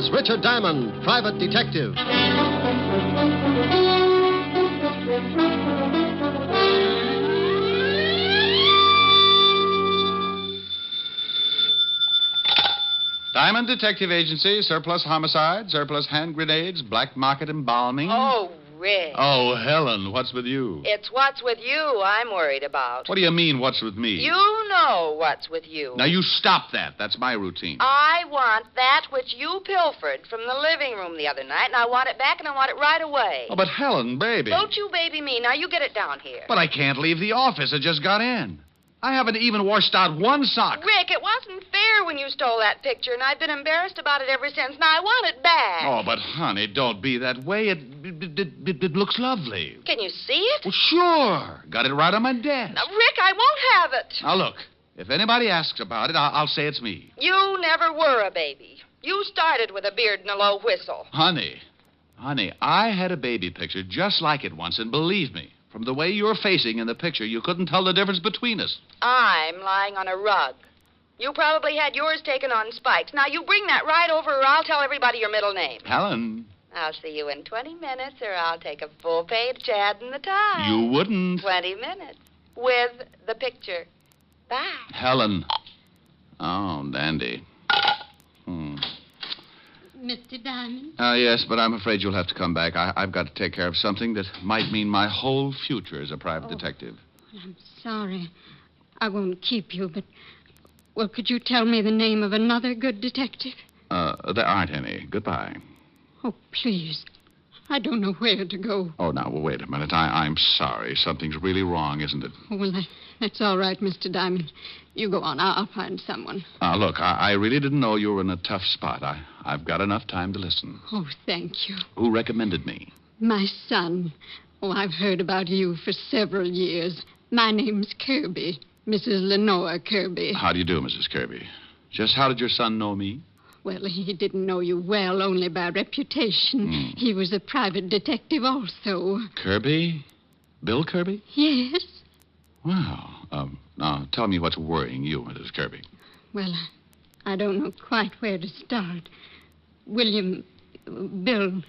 as Richard Diamond, private detective. Diamond Detective Agency, surplus homicide, surplus hand grenades, black market embalming. Oh, Rick. Oh, Helen, what's with you? It's what's with you I'm worried about. What do you mean, what's with me? You know what's with you. Now, you stop that. That's my routine. I want that which you pilfered from the living room the other night, and I want it back, and I want it right away. Oh, but Helen, baby. Don't you baby me. Now, you get it down here. But I can't leave the office. I just got in. I haven't even washed out one sock. Rick, it wasn't fair when you stole that picture, and I've been embarrassed about it ever since. Now, I want it back. Oh, but, honey, don't be that way. It looks lovely. Can you see it? Well, sure. Got it right on my desk. Now, Rick, I won't have it. Now, look. If anybody asks about it, I'll say it's me. You never were a baby. You started with a beard and a low whistle. Honey, I had a baby picture just like it once, and believe me, from the way you're facing in the picture, you couldn't tell the difference between us. I'm lying on a rug. You probably had yours taken on spikes. Now, you bring that right over, or I'll tell everybody your middle name. Helen. I'll see you in 20 minutes, or I'll take a full-page ad in the Times. You wouldn't. 20 minutes. With the picture. Bye. Helen. Oh, dandy. Mr. Diamond? Yes, but I'm afraid you'll have to come back. I've got to take care of something that might mean my whole future as a private detective. I'm sorry. I won't keep you, but... Well, could you tell me the name of another good detective? There aren't any. Goodbye. Oh, please. I don't know where to go. Oh, now, well, wait a minute. I'm sorry. Something's really wrong, isn't it? Oh, well, that's all right, Mr. Diamond. You go on. I'll find someone. Look, I really didn't know you were in a tough spot. I've got enough time to listen. Oh, thank you. Who recommended me? My son. Oh, I've heard about you for several years. My name's Kirby. Mrs. Lenore Kirby. How do you do, Mrs. Kirby? Just how did your son know me? Well, he didn't know you well, only by reputation. He was a private detective also. Kirby? Bill Kirby? Yes. Wow. Now, tell me what's worrying you, Mrs. Kirby. Well, I don't know quite where to start. Bill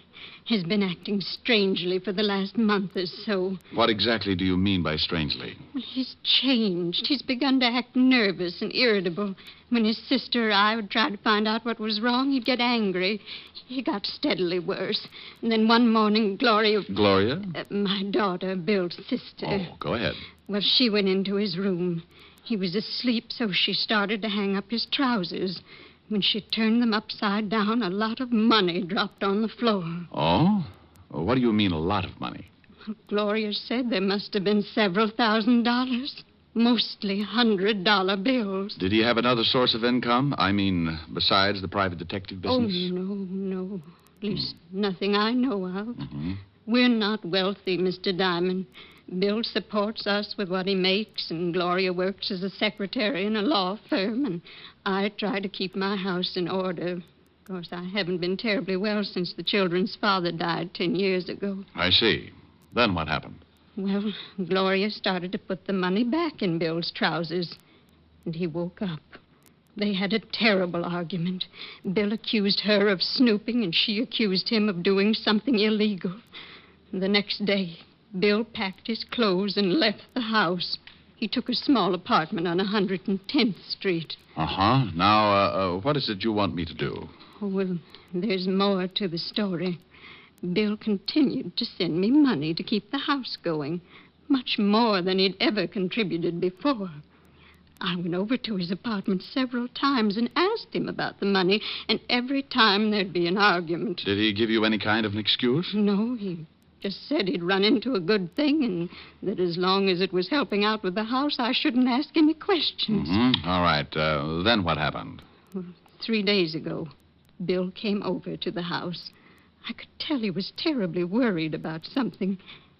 has been acting strangely for the last month or so. What exactly do you mean by strangely? Well, he's changed. He's begun to act nervous and irritable. When his sister or I would try to find out what was wrong, he'd get angry. He got steadily worse. And then one morning, Gloria... Gloria? My daughter, Bill's sister. Oh, go ahead. Well, she went into his room. He was asleep, so she started to hang up his trousers. When she turned them upside down, a lot of money dropped on the floor. Oh? Well, what do you mean, a lot of money? Well, Gloria said there must have been several $1,000s. Mostly $100 bills. Did he have another source of income? I mean, besides the private detective business? Oh, no. At least nothing I know of. Mm-hmm. We're not wealthy, Mr. Diamond. Bill supports us with what he makes, and Gloria works as a secretary in a law firm, and I try to keep my house in order. Of course, I haven't been terribly well since the children's father died 10 years ago. I see. Then what happened? Well, Gloria started to put the money back in Bill's trousers, and he woke up. They had a terrible argument. Bill accused her of snooping, and she accused him of doing something illegal. The next day, Bill packed his clothes and left the house. He took a small apartment on 110th Street. Uh-huh. Now, what is it you want me to do? Oh, well, there's more to the story. Bill continued to send me money to keep the house going, much more than he'd ever contributed before. I went over to his apartment several times and asked him about the money, and every time there'd be an argument. Did he give you any kind of an excuse? No, he just said he'd run into a good thing and that as long as it was helping out with the house, I shouldn't ask any questions. Mm-hmm. All right. Then what happened? Well, 3 days ago, Bill came over to the house. I could tell he was terribly worried about something.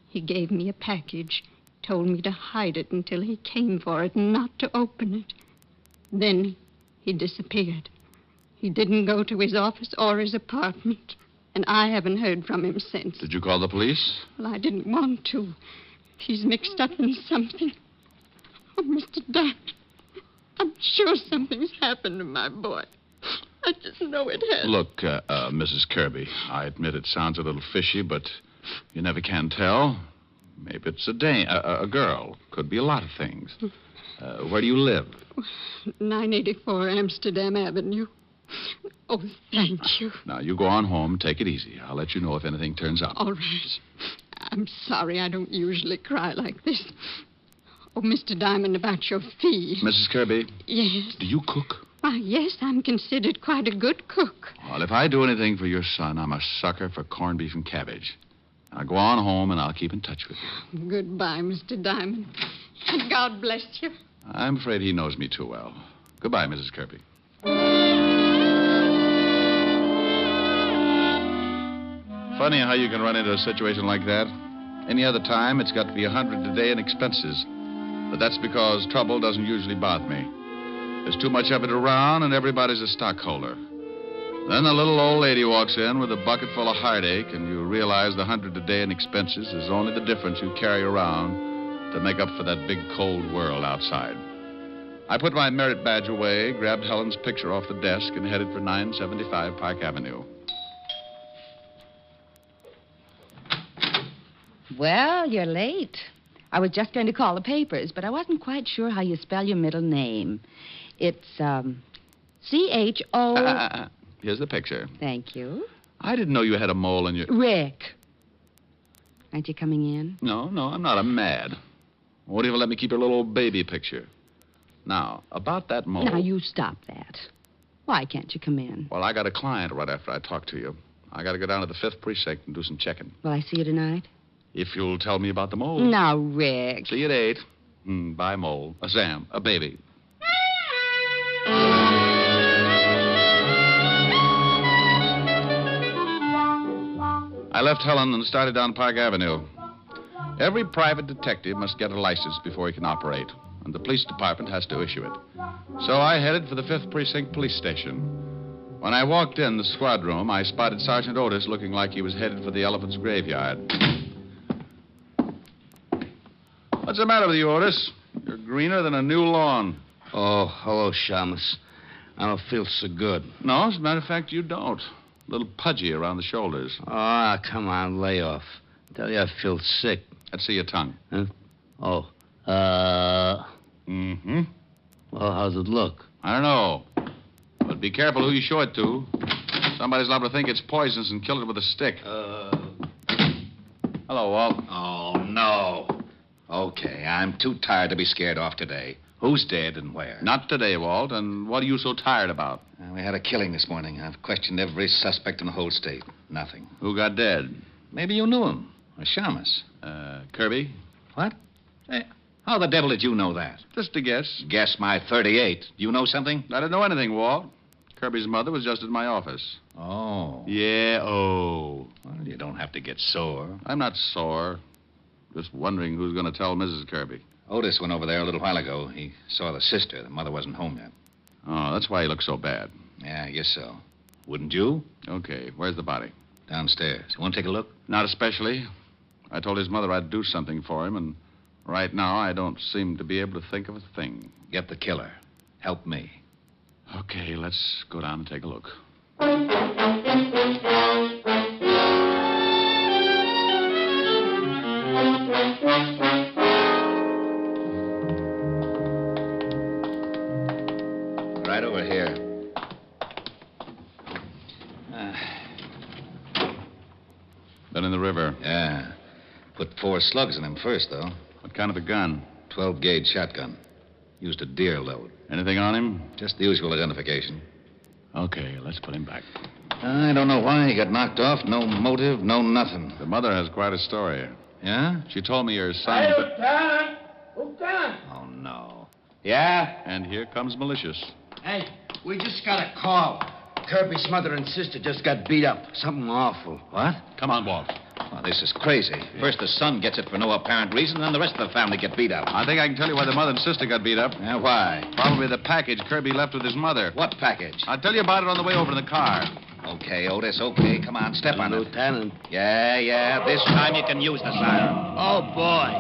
He gave me a package, told me to hide it until he came for it and not to open it. Then he disappeared. He didn't go to his office or his apartment, and I haven't heard from him since. Did you call the police? Well, I didn't want to. He's mixed up in something. Oh, Mr. Diamond, I'm sure something's happened to my boy. I just know it has. Look, Mrs. Kirby, I admit it sounds a little fishy, but you never can tell. Maybe it's a girl. Could be a lot of things. Where do you live? 984 Amsterdam Avenue. Oh, thank you. Now, you go on home. Take it easy. I'll let you know if anything turns up. All right. I'm sorry I don't usually cry like this. Oh, Mr. Diamond, about your fee. Mrs. Kirby? Yes. Do you cook? Why, yes, I'm considered quite a good cook. Well, if I do anything for your son, I'm a sucker for corned beef and cabbage. Now, go on home, and I'll keep in touch with you. Goodbye, Mr. Diamond. And God bless you. I'm afraid he knows me too well. Goodbye, Mrs. Kirby. Funny how you can run into a situation like that. Any other time, it's got to be $100 a day in expenses. But that's because trouble doesn't usually bother me. There's too much of it around, and everybody's a stockholder. Then the little old lady walks in with a bucket full of heartache, and you realize the $100 a day in expenses is only the difference you carry around to make up for that big cold world outside. I put my merit badge away, grabbed Helen's picture off the desk, and headed for 975 Park Avenue. Well, you're late. I was just going to call the papers, but I wasn't quite sure how you spell your middle name. It's, C-H-O... Here's the picture. Thank you. I didn't know you had a mole in your... Rick. Aren't you coming in? No, I'm not. I'm mad. Won't even let me keep your little old baby picture. Now, about that mole... Now, you stop that. Why can't you come in? Well, I got a client right after I talk to you. I got to go down to the 5th Precinct and do some checking. Will I see you tonight? If you'll tell me about the mole. Now, Rick. See you at 8. Bye, mole. Sam, a baby. I left Helen and started down Park Avenue. Every private detective must get a license before he can operate, and the police department has to issue it. So I headed for the 5th Precinct Police Station. When I walked in the squad room, I spotted Sergeant Otis looking like he was headed for the elephant's graveyard. What's the matter with you, Otis? You're greener than a new lawn. Oh, hello, Shamus. I don't feel so good. No, as a matter of fact, you don't. A little pudgy around the shoulders. Ah, come on, lay off. I tell you, I feel sick. Let's see your tongue. Huh? Oh, Mm-hmm. well, how's it look? I don't know. But be careful who you show it to. Somebody's liable to think it's poisonous and kill it with a stick. Hello, Walt. Oh, no. Okay, I'm too tired to be scared off today. Who's dead and where? Not today, Walt. And what are you so tired about? We had a killing this morning. I've questioned every suspect in the whole state. Nothing. Who got dead? Maybe you knew him. Or Shamus. Kirby? What? Hey, how the devil did you know that? Just a guess. Guess my 38. Do you know something? I didn't know anything, Walt. Kirby's mother was just at my office. Oh. Yeah, oh. Well, you don't have to get sore. I'm not sore. Just wondering who's going to tell Mrs. Kirby. Otis went over there a little while ago. He saw the sister. The mother wasn't home yet. Oh, that's why he looks so bad. Yeah, I guess so. Wouldn't you? Okay, where's the body? Downstairs. You want to take a look? Not especially. I told his mother I'd do something for him, and right now I don't seem to be able to think of a thing. Get the killer. Help me. Okay, let's go down and take a look. Right over here. Been in the river. Yeah. Put 4 slugs in him first, though. What kind of a gun? 12-gauge shotgun. Used a deer load. Anything on him? Just the usual identification. Okay, let's put him back. I don't know why he got knocked off. No motive, no nothing. The mother has quite a story. Yeah? She told me your son... Oh, no. Yeah? And here comes Malicious. Hey, we just got a call. Kirby's mother and sister just got beat up. Something awful. What? Come on, Walt. Oh, this is crazy. First the son gets it for no apparent reason, then the rest of the family get beat up. I think I can tell you why the mother and sister got beat up. Yeah, why? Probably the package Kirby left with his mother. What package? I'll tell you about it on the way over in the car. Okay, Otis, okay. Come on, step on it. Lieutenant. Yeah. This time you can use the siren. Oh, boy.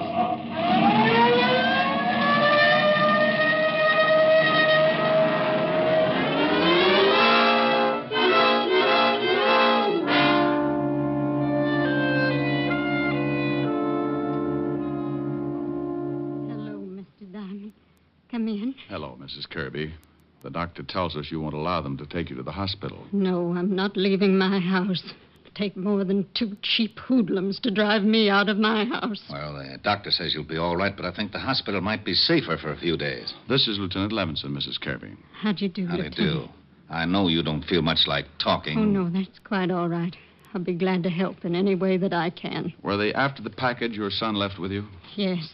Come in. Hello, Mrs. Kirby. The doctor tells us you won't allow them to take you to the hospital. No, I'm not leaving my house. It'll take more than 2 cheap hoodlums to drive me out of my house. Well, the doctor says you'll be all right, but I think the hospital might be safer for a few days. This is Lieutenant Levinson, Mrs. Kirby. How'd you do, How do you Lieutenant? do? I know you don't feel much like talking. Oh, no, that's quite all right. I'll be glad to help in any way that I can. Were they after the package your son left with you? Yes,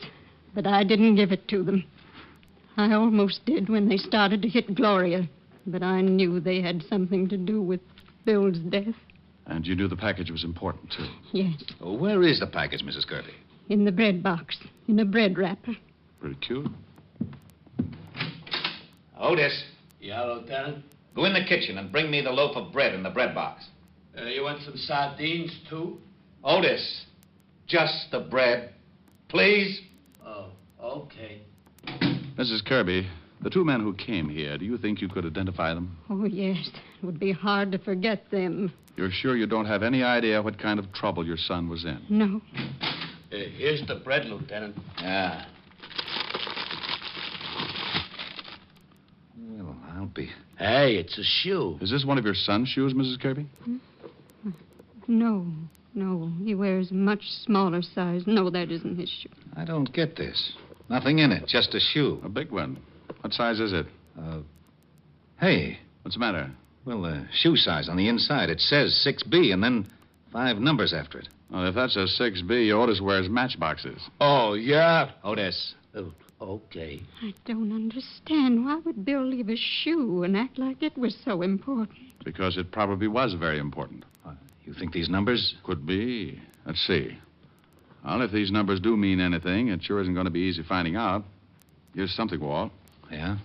but I didn't give it to them. I almost did when they started to hit Gloria, but I knew they had something to do with Bill's death. And you knew the package was important, too. Yes, Well, where is the package, Mrs. Kirby? in the bread box, in a bread wrapper. Pretty cute. Otis, Yeah, Lieutenant? go in the kitchen and bring me the loaf of bread in the bread box. You want some sardines, too? Otis, just the bread, please. Oh, okay. Mrs. Kirby, the 2 men who came here, do you think you could identify them? Oh, yes, it would be hard to forget them. You're sure you don't have any idea what kind of trouble your son was in? No. Here's the bread, Lieutenant. Yeah. Well, I'll be... Hey, it's a shoe. Is this one of your son's shoes, Mrs. Kirby? No, he wears a much smaller size. No, that isn't his shoe. I don't get this. Nothing in it, just a shoe. A big one. What size is it? Hey, What's the matter? well, the shoe size on the inside, it says 6B and then 5 numbers after it. Well, if that's a 6B, Otis wears matchboxes. Oh, yeah? Otis, Oh, okay. I don't understand. Why would Bill leave a shoe and act like it was so important? Because it probably was very important. you think these numbers? Could be. Let's see. Well, if these numbers do mean anything, it sure isn't going to be easy finding out. Here's something, Walt. Yeah?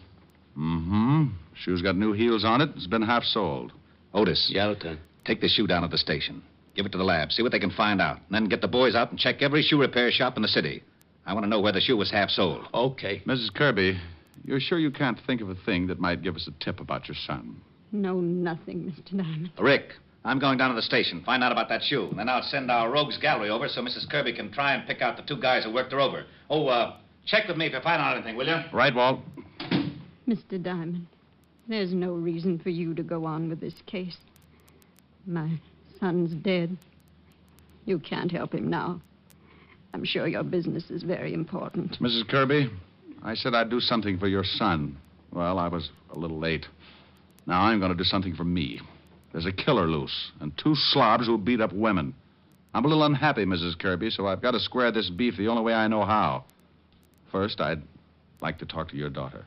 Mm-hmm. Shoe's got new heels on it. It's been half soled. Otis, Yeah, Lieutenant. take the shoe down to the station. Give it to the lab. See what they can find out. And then get the boys out and check every shoe repair shop in the city. I want to know where the shoe was half sold. Okay. Mrs. Kirby, you're sure you can't think of a thing that might give us a tip about your son? No, nothing, Mr. Diamond. Rick, I'm going down to the station. Find out about that shoe. And then I'll send our rogues gallery over so Mrs. Kirby can try and pick out the 2 guys who worked her over. Oh, check with me if you find out anything, will you? Right, Walt? Mr. Diamond, there's no reason for you to go on with this case. My son's dead. You can't help him now. I'm sure your business is very important. Mrs. Kirby, I said I'd do something for your son. Well, I was a little late. Now I'm going to do something for me. There's a killer loose, and 2 slobs who beat up women. I'm a little unhappy, Mrs. Kirby, so I've got to square this beef the only way I know how. First, I'd like to talk to your daughter.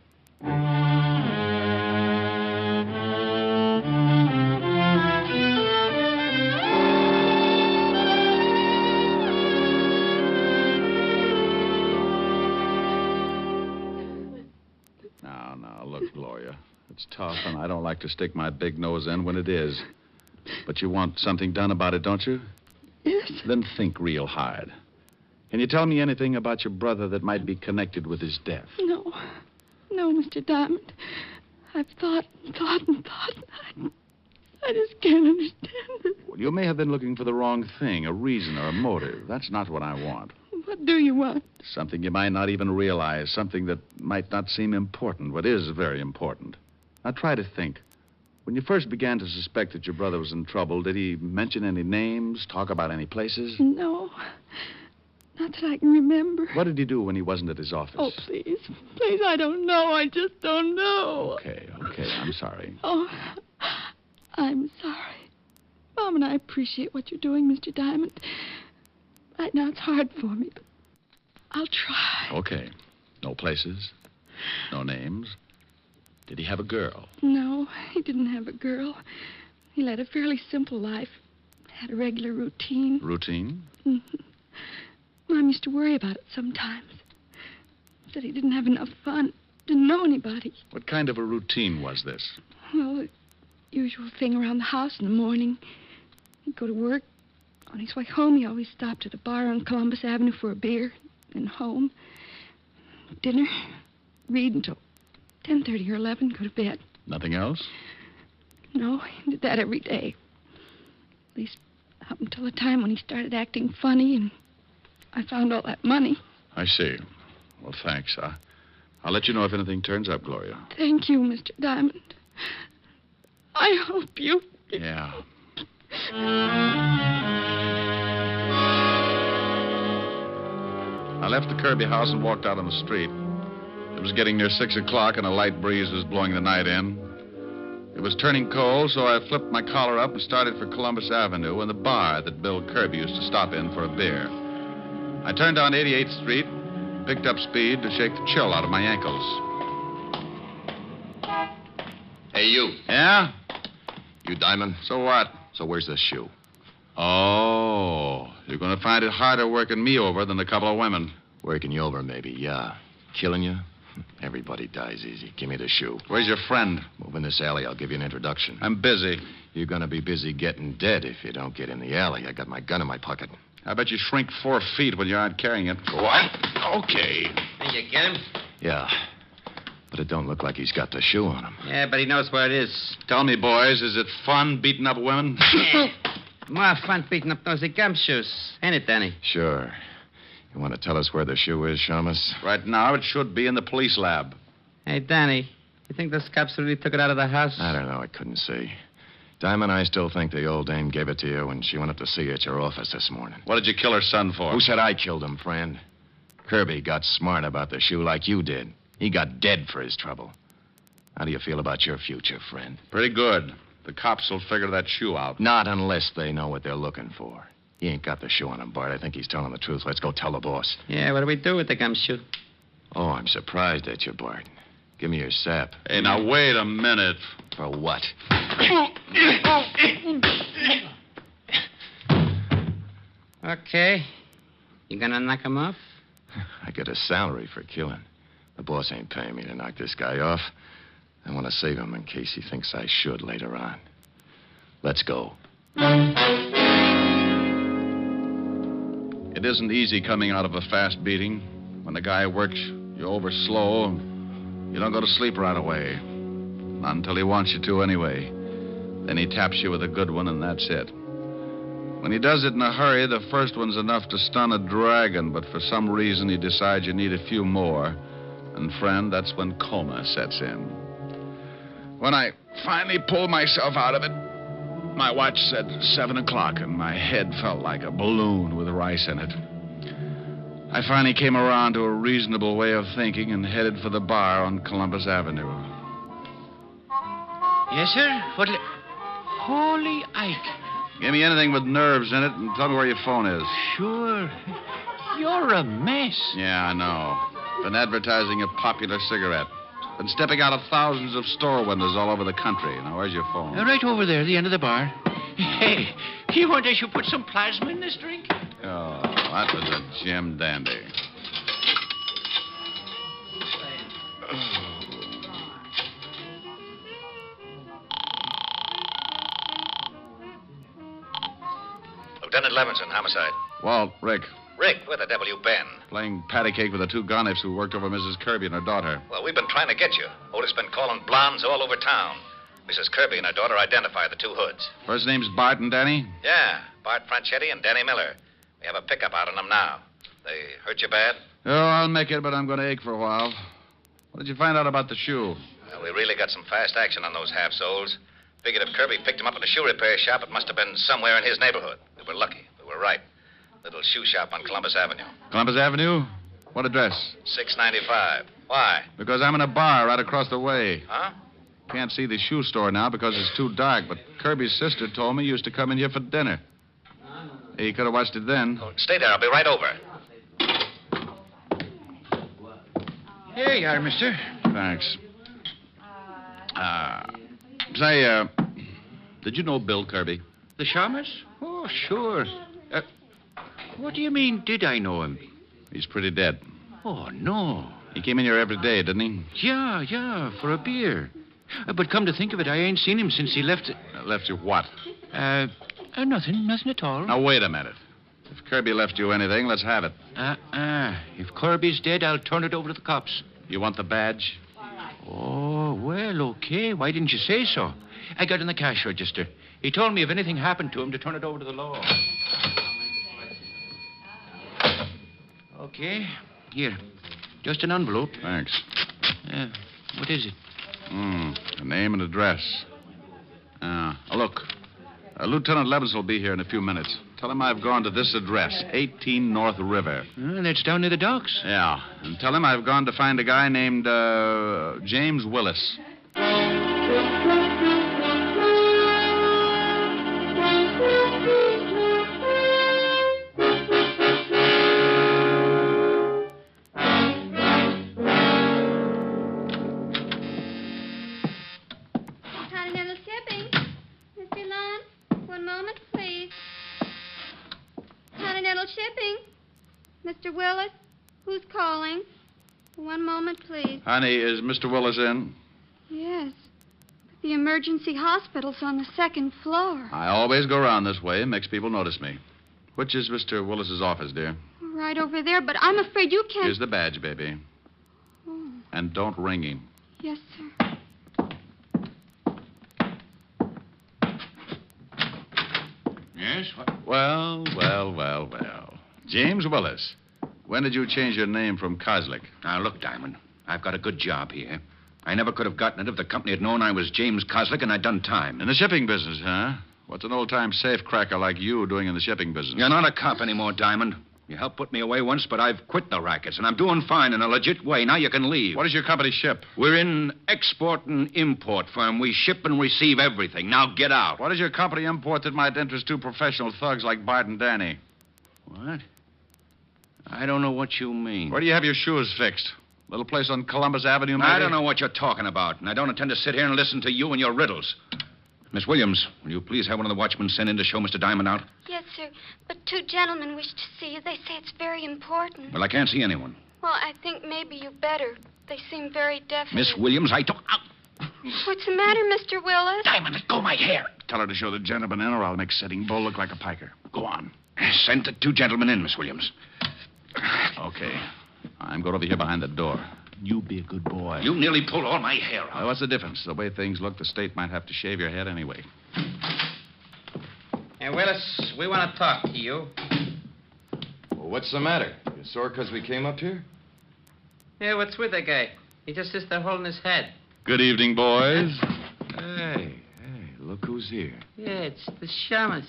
Now, look, Gloria. It's tough, and I don't like to stick my big nose in when it is. But you want something done about it, don't you? Yes. Then think real hard. Can you tell me anything about your brother that might be connected with his death? No, Mr. Diamond. I've thought and thought and thought. I just can't understand it. Well, you may have been looking for the wrong thing, a reason or a motive. That's not what I want. What do you want? Something you might not even realize, something that might not seem important, but is very important. Now, try to think. When you first began to suspect that your brother was in trouble, did he mention any names, talk about any places? No. Not that I can remember. What did he do when he wasn't at his office? Oh, please. Please, I don't know. I just don't know. Okay, I'm sorry. Oh, I'm sorry. Mom and I appreciate what you're doing, Mr. Diamond. Right now it's hard for me, but I'll try. Okay. No places? No names? Did he have a girl? No, he didn't have a girl. He led a fairly simple life. Had a regular routine. Routine? Mom used to worry about it sometimes. Said he didn't have enough fun. Didn't know anybody. What kind of a routine was this? Well, the usual thing around the house in the morning. He'd go to work. On his way home, he always stopped at a bar on Columbus Avenue for a beer. Then home. Dinner. Read until 10:30 or 11. Go to bed. Nothing else? No, he did that every day. At least up until the time when he started acting funny and I found all that money. I see. Well, thanks. I'll let you know if anything turns up, Gloria. Thank you, Mr. Diamond. I hope you... Yeah. I left the Kirby house and walked out on the street. It was getting near 6 o'clock, and a light breeze was blowing the night in. It was turning cold, so I flipped my collar up and started for Columbus Avenue and the bar that Bill Kirby used to stop in for a beer. I turned on 88th Street, picked up speed to shake the chill out of my ankles. Hey, you. Yeah? You Diamond? So what? So where's this shoe? Oh, you're going to find it harder working me over than a couple of women. Working you over, maybe, yeah. Killing you? Everybody dies easy. Give me the shoe. Where's your friend? Move in this alley. I'll give you an introduction. I'm busy. You're going to be busy getting dead if you don't get in the alley. I got my gun in my pocket. I bet you shrink 4 feet when you aren't carrying it. What? Okay. Did you get him? Yeah. But it don't look like he's got the shoe on him. Yeah, but he knows where it is. Tell me, boys, is it fun beating up women? More fun beating up those gumshoes. Ain't it, Danny? Sure. You want to tell us where the shoe is, Shamus? Right now, it should be in the police lab. Hey, Danny, you think those cops really took it out of the house? I don't know. I couldn't see. Diamond, I still think the old dame gave it to you when she went up to see you at your office this morning. What did you kill her son for? Who said I killed him, friend? Kirby got smart about the shoe like you did. He got dead for his trouble. How do you feel about your future, friend? Pretty good. The cops will figure that shoe out. Not unless they know what they're looking for. He ain't got the shoe on him, Bart. I think he's telling the truth. Let's go tell the boss. Yeah, what do we do with the gumshoe? Oh, I'm surprised at you, Bart. Give me your sap. Hey, now, wait a minute. For what? Okay. You gonna knock him off? I get a salary for killing. The boss ain't paying me to knock this guy off. I want to save him in case he thinks I should later on. Let's go. It isn't easy coming out of a fast beating. When the guy works you over slow, you don't go to sleep right away. Not until he wants you to anyway. Then he taps you with a good one, and that's it. When he does it in a hurry, the first one's enough to stun a dragon, but for some reason he decides you need a few more. And, friend, that's when coma sets in. When I finally pulled myself out of it, my watch said 7 o'clock, and my head felt like a balloon with rice in it. I finally came around to a reasonable way of thinking and headed for the bar on Columbus Avenue. Yes, sir? Holy Ike. Give me anything with nerves in it and tell me where your phone is. Sure. You're a mess. Yeah, I know. Been advertising a popular cigarette. Been stepping out of thousands of store windows all over the country. Now, where's your phone? Right over there, the end of the bar. Hey, you want I should put some plasma in this drink? Oh, that was a Jim dandy. Lieutenant Levinson, homicide. Walt, Rick, Rick, where the devil you been? playing patty cake with the 2 gonniffs who worked over Mrs. Kirby and her daughter. Well, we've been trying to get you. Otis been calling blondes all over town. Mrs. Kirby and her daughter identify the 2 hoods. First name's Bart and Danny? Yeah, Bart Franchetti and Danny Miller. We have a pickup out on them now. They hurt you bad? Oh, I'll make it, but I'm going to ache for a while. What did you find out about the shoe? Well, we really got some fast action on those half-soles. Figured if Kirby picked him up at a shoe repair shop, it must have been somewhere in his neighborhood. We were lucky. We were right. Little shoe shop on Columbus Avenue. Columbus Avenue? What address? 695. Why? Because I'm in a bar right across the way. Huh? Can't see the shoe store now because it's too dark, but Kirby's sister told me you used to come in here for dinner. He could have watched it then. Oh, stay there. I'll be right over. Here you are, mister. Thanks. Say, did you know Bill Kirby? The Shamus? Oh, sure. What do you mean, did I know him? He's pretty dead. Oh, no. He came in here every day, didn't he? Yeah, for a beer. But come to think of it, I ain't seen him since he left... Left you what? Nothing at all. Now, wait a minute. If Kirby left you anything, let's have it. If Kirby's dead, I'll turn it over to the cops. You want the badge? Oh, well, okay. Why didn't you say so? I got in the cash register. He told me if anything happened to him to turn it over to the law. Okay. Here. Just an envelope. Thanks. What is it? A name and address. Look. Lieutenant Levins will be here in a few minutes. Tell him I've gone to this address, 18 North River. That's down near the docks. Yeah. And tell him I've gone to find a guy named James Willis. Continental Shipping. Mr. Lund, one moment, please. Continental Shipping. Mr. Willis, who's calling? One moment, please. Honey, is Mr. Willis in? Yes. But the emergency hospital's on the second floor. I always go around this way. It makes people notice me. Which is Mr. Willis's office, dear? Right over there, but I'm afraid you can't... Here's the badge, baby. Oh, And don't ring him. yes, sir. Yes? What? Well. James Willis. When did you change your name from Kozlik? Now, look, Diamond. I've got a good job here. I never could have gotten it if the company had known I was James Kozlik and I'd done time. In the shipping business, huh? What's an old-time safecracker like you doing in the shipping business? You're not a cop anymore, Diamond. You helped put me away once, but I've quit the rackets, and I'm doing fine in a legit way. Now you can leave. What does your company ship? We're in export and import firm. We ship and receive everything. Now get out. What does your company import that might interest two professional thugs like Bart and Danny? What? I don't know what you mean. Where do you have your shoes fixed? Little place on Columbus Avenue, maybe? I don't know what you're talking about, and I don't intend to sit here and listen to you and your riddles. Miss Williams, will you please have one of the watchmen sent in to show Mr. Diamond out? Yes, sir. But two gentlemen wish to see you. They say it's very important. Well, I can't see anyone. Well, I think maybe you better. They seem very definite. Miss Williams, I don't... What's the matter, Mr. Willis? Diamond, let go of my hair. Tell her to show the gentleman in, or I'll make Sitting Bull look like a piker. Go on. Send the two gentlemen in, Miss Williams. Okay. I'm going over here behind the door. You be a good boy. You nearly pulled all my hair out. What's the difference? The way things look, the state might have to shave your head anyway. Hey, Willis, we want to talk to you. Well, what's the matter? You sore because we came up here? Yeah, what's with the guy? He just sits there holding his head. Good evening, boys. Hey, look who's here. Yeah, it's the shamus.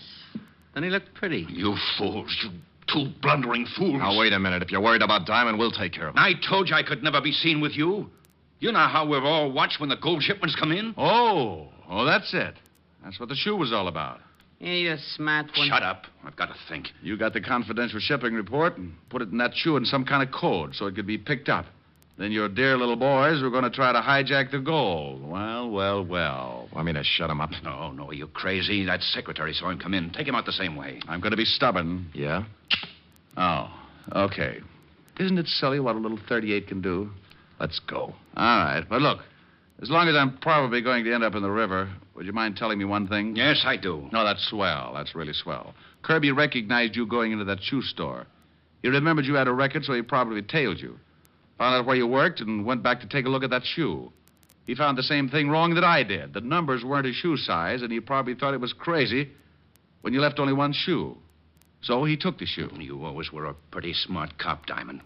Doesn't he look pretty? You fools, you two blundering fools. Now, wait a minute. If you're worried about Diamond, we'll take care of him. I told you I could never be seen with you. You know how we're all watched when the gold shipments come in? Oh, that's it. That's what the shoe was all about. Yeah, you're a smart one. Shut up. I've got to think. You got the confidential shipping report and put it in that shoe in some kind of code so it could be picked up. Then your dear little boys were going to try to hijack the gold. Well. Want me to shut him up? No, are you crazy? That secretary saw him come in. Take him out the same way. I'm going to be stubborn. Yeah? Oh, okay. Isn't it silly what a little 38 can do? Let's go. All right, but look, as long as I'm probably going to end up in the river, would you mind telling me one thing? Yes, I do. No, that's swell. That's really swell. Kirby recognized you going into that shoe store. He remembered you had a record, so he probably tailed you. Found out where you worked and went back to take a look at that shoe. He found the same thing wrong that I did. The numbers weren't his shoe size, and he probably thought it was crazy when you left only one shoe. So he took the shoe. You always were a pretty smart cop, Diamond.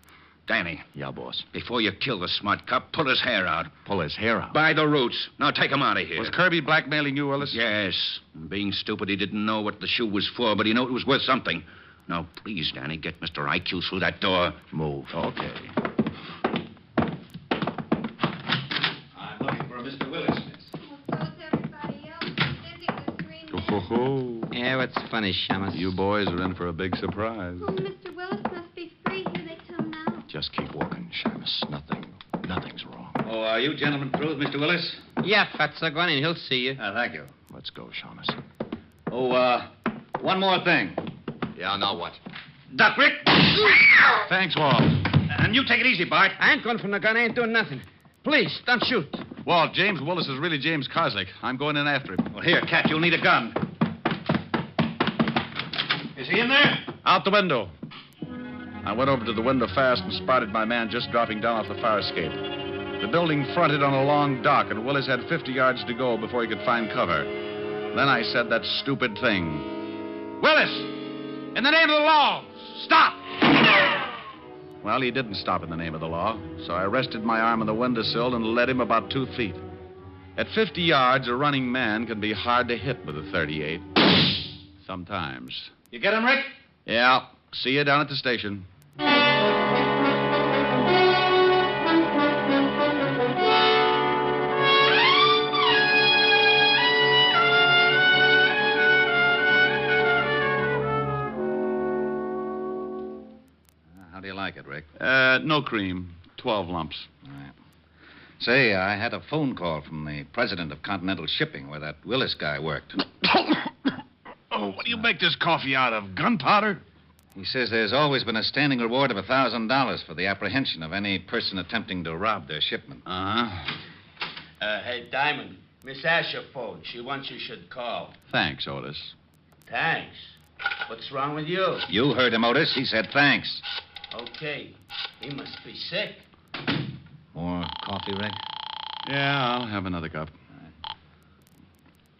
Danny. Yeah, boss. Before you kill the smart cop, pull his hair out. Pull his hair out? By the roots. Now take him out of here. Was Kirby blackmailing you, Willis? Yes. Being stupid, he didn't know what the shoe was for, but he knew it was worth something. Now, please, Danny, get Mr. IQ through that door. Move. Okay. I'm looking for Mr. Willis, miss. Well, so's everybody else. Busy with screening. Ho. Yeah, what's funny, shamus? You boys are in for a big surprise. Oh, Mr. Willis must be free. Here they come now. Just keep walking, Shamus. Nothing's wrong. Oh, are you gentlemen through with Mr. Willis? Yeah, Fatso, go on in. He'll see you. Thank you. Let's go, Shamus. Oh, one more thing. Yeah, now what? Duck, Rick! Thanks, Walt. And you take it easy, Bart. I ain't going from the gun. I ain't doing nothing. Please, don't shoot. Walt, James Willis is really James Kozlik. I'm going in after him. Well, here, Cat, you'll need a gun. Is he in there? Out the window. I went over to the window fast and spotted my man just dropping down off the fire escape. The building fronted on a long dock, and Willis had 50 yards to go before he could find cover. Then I said that stupid thing. Willis! In the name of the law, stop! Well, he didn't stop in the name of the law, so I rested my arm on the windowsill and led him about 2 feet. At 50 yards, a running man can be hard to hit with a .38. Sometimes. You get him, Rick? Yeah. See you down at the station. How do you like it, Rick? No cream. 12 lumps. All right. Say, I had a phone call from the president of Continental Shipping where that Willis guy worked. Oh, what do you make this coffee out of? Gunpowder? He says there's always been a standing reward of $1,000 for the apprehension of any person attempting to rob their shipment. Uh-huh. Hey, Diamond, Miss Asher phoned. She wants you should call. Thanks, Otis. Thanks. What's wrong with you? You heard him, Otis. He said thanks. Okay. He must be sick. More coffee, Rick? Yeah, I'll have another cup.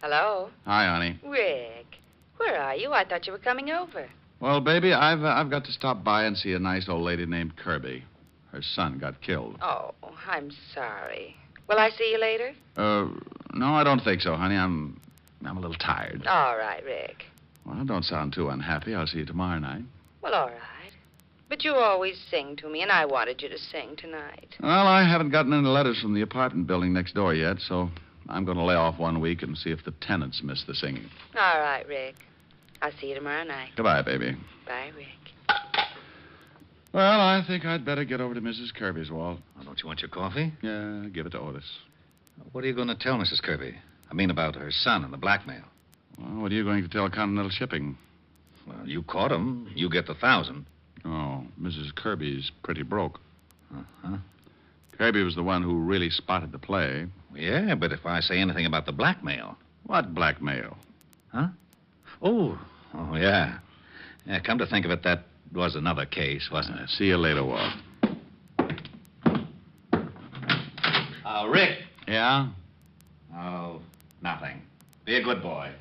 Hello? Hi, honey. Rick, where are you? I thought you were coming over. Well, baby, I've got to stop by and see a nice old lady named Kirby. Her son got killed. Oh, I'm sorry. Will I see you later? No, I don't think so, honey. I'm a little tired. All right, Rick. Well, don't sound too unhappy. I'll see you tomorrow night. Well, all right. But you always sing to me, and I wanted you to sing tonight. Well, I haven't gotten any letters from the apartment building next door yet, so I'm going to lay off 1 week and see if the tenants miss the singing. All right, Rick. I'll see you tomorrow night. Goodbye, baby. Bye, Rick. Well, I think I'd better get over to Mrs. Kirby's, Walt. Oh, don't you want your coffee? Yeah, give it to Otis. What are you going to tell Mrs. Kirby? I mean about her son and the blackmail. Well, what are you going to tell Continental Shipping? Well, you caught him. You get the 1,000. Oh, Mrs. Kirby's pretty broke. Uh-huh. Kirby was the one who really spotted the play. Yeah, but if I say anything about the blackmail. What blackmail? Huh? Oh, yeah. Yeah, come to think of it, that was another case, wasn't it? See you later, Walt. Rick. Yeah? Oh, nothing. Be a good boy.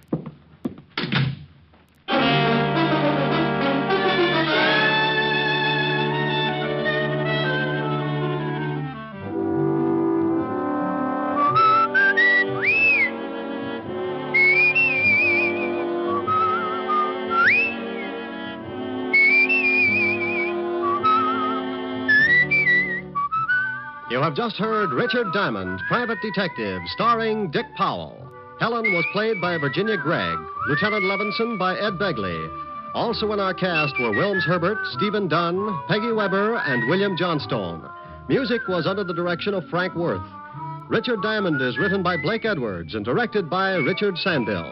You have just heard Richard Diamond, Private Detective, starring Dick Powell. Helen was played by Virginia Gregg, Lieutenant Levinson by Ed Begley. Also in our cast were Wilms Herbert, Stephen Dunn, Peggy Weber, and William Johnstone. Music was under the direction of Frank Worth. Richard Diamond is written by Blake Edwards and directed by Richard Sandell.